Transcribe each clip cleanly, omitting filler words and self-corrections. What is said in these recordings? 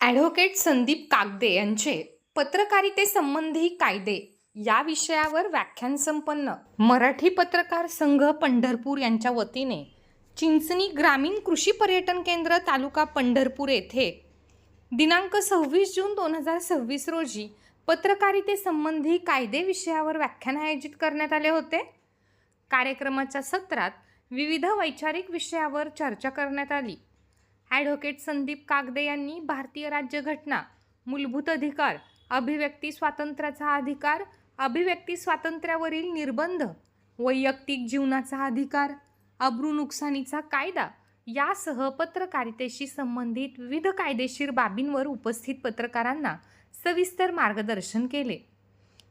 Advocate Sandeep Kagde यांचे पत्रकारितेसंबंधी कायदे या विषयावर व्याख्यान संपन्न. मराठी पत्रकार संघ पंढरपूर यांच्या वतीने चिंचणी ग्रामीण कृषी पर्यटन केंद्र तालुका पंढरपूर येथे दिनांक 26 जून 2026 रोजी पत्रकारितेसंबंधी कायदे विषयावर व्याख्यान आयोजित करण्यात आले होते. कार्यक्रमाच्या सत्रात विविध वैचारिक विषयावर चर्चा करण्यात आली. ॲडव्होकेट संदीप कागदे यांनी भारतीय राज्यघटना, मूलभूत अधिकार, अभिव्यक्ती स्वातंत्र्याचा अधिकार, अभिव्यक्ती स्वातंत्र्यावरील निर्बंध, वैयक्तिक जीवनाचा अधिकार, अब्रू नुकसानीचा कायदा यासह पत्रकारितेशी संबंधित विविध कायदेशीर बाबींवर उपस्थित पत्रकारांना सविस्तर मार्गदर्शन केले.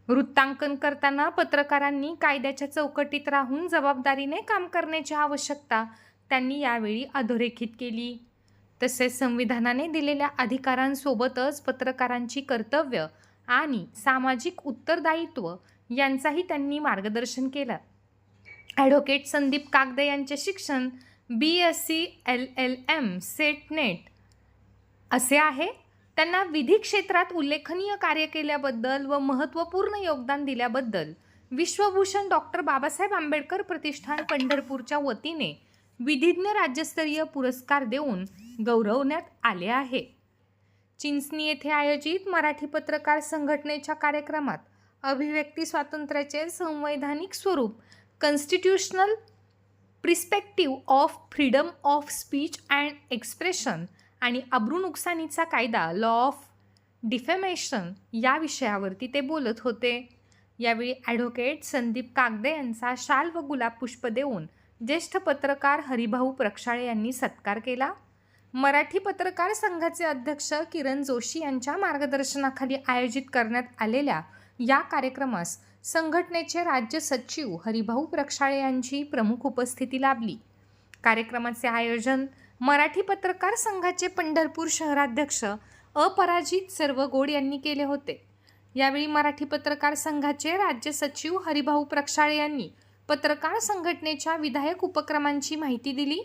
वृत्तांकन करताना पत्रकारांनी कायद्याच्या चौकटीत राहून जबाबदारीने काम करण्याची आवश्यकता त्यांनी यावेळी अधोरेखित केली. तसेच संविधानाने दिलेल्या अधिकारांसोबतच पत्रकारांची कर्तव्य आणि सामाजिक उत्तरदायित्व यांचाही त्यांनी मार्गदर्शन केलं. ॲडव्होकेट संदीप कागदे यांचे शिक्षण BSc LLM सेट नेट असे आहे. त्यांना विधी क्षेत्रात उल्लेखनीय कार्य केल्याबद्दल व महत्त्वपूर्ण योगदान दिल्याबद्दल विश्वभूषण डॉक्टर बाबासाहेब आंबेडकर प्रतिष्ठान पंढरपूरच्या वतीने विधिज्ञ राज्यस्तरीय पुरस्कार देऊन गौरवण्यात आले आहे. चिंचणी येथे आयोजित मराठी पत्रकार संघटनेच्या कार्यक्रमात अभिव्यक्ती स्वातंत्र्याचे संवैधानिक स्वरूप, constitutional perspective of freedom of speech and expression आणि अब्रू नुकसानीचा कायदा, लॉ ऑफ डिफेमेशन या विषयावरती ते बोलत होते. यावेळी ॲडव्होकेट संदीप कागदे यांचा शाल व गुलाब पुष्प देऊन ज्येष्ठ पत्रकार हरिभाऊ प्रक्षाळे यांनी सत्कार केला. मराठी पत्रकार संघाचे अध्यक्ष किरण जोशी यांच्या मार्गदर्शनाखाली आयोजित करण्यात आलेल्या या कार्यक्रमास संघटनेचे राज्य सचिव हरिभाऊ प्रक्षाळे यांची प्रमुख उपस्थिती लाभली. कार्यक्रमाचे आयोजन मराठी पत्रकार संघाचे पंढरपूर शहराध्यक्ष अपराजित सर्वगोड यांनी केले होते. यावेळी मराठी पत्रकार संघाचे राज्य सचिव हरिभाऊ प्रक्षाळे यांनी पत्रकार संघटनेच्या विधायक उपक्रमांची माहिती दिली.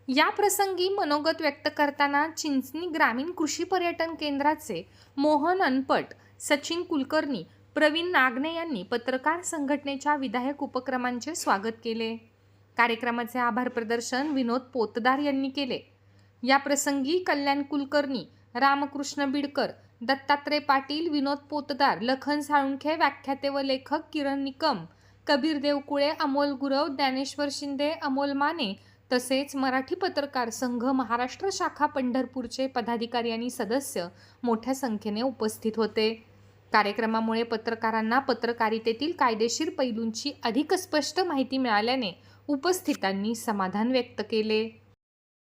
या प्रसंगी मनोगत व्यक्त करताना चिंचणी ग्रामीण कृषी पर्यटन केंद्राचे मोहन अनपट, सचिन कुलकर्णी, प्रवीण नागने यांनी पत्रकार संघटनेच्या विधायक उपक्रमांचे स्वागत केले. कार्यक्रमाचे आभार प्रदर्शन विनोद पोतदार यांनी केले. या प्रसंगी कल्याण कुलकर्णी, रामकृष्ण बिडकर, दत्तात्रय पाटील, विनोद पोतदार, लखन साळुंखे, व्याख्याते व लेखक किरण निकम, कबीर देवकुळे, अमोल गुरव, ज्ञानेश्वर शिंदे, अमोल माने तसेच मराठी पत्रकार संघ महाराष्ट्र शाखा पंढरपूरचे पदाधिकारी आणि सदस्य मोठ्या संख्येने उपस्थित होते. कार्यक्रमामुळे पत्रकारांना पत्रकारितेतील कायदेशीर पैलूंची अधिक स्पष्ट माहिती मिळाल्याने उपस्थितांनी समाधान व्यक्त केले.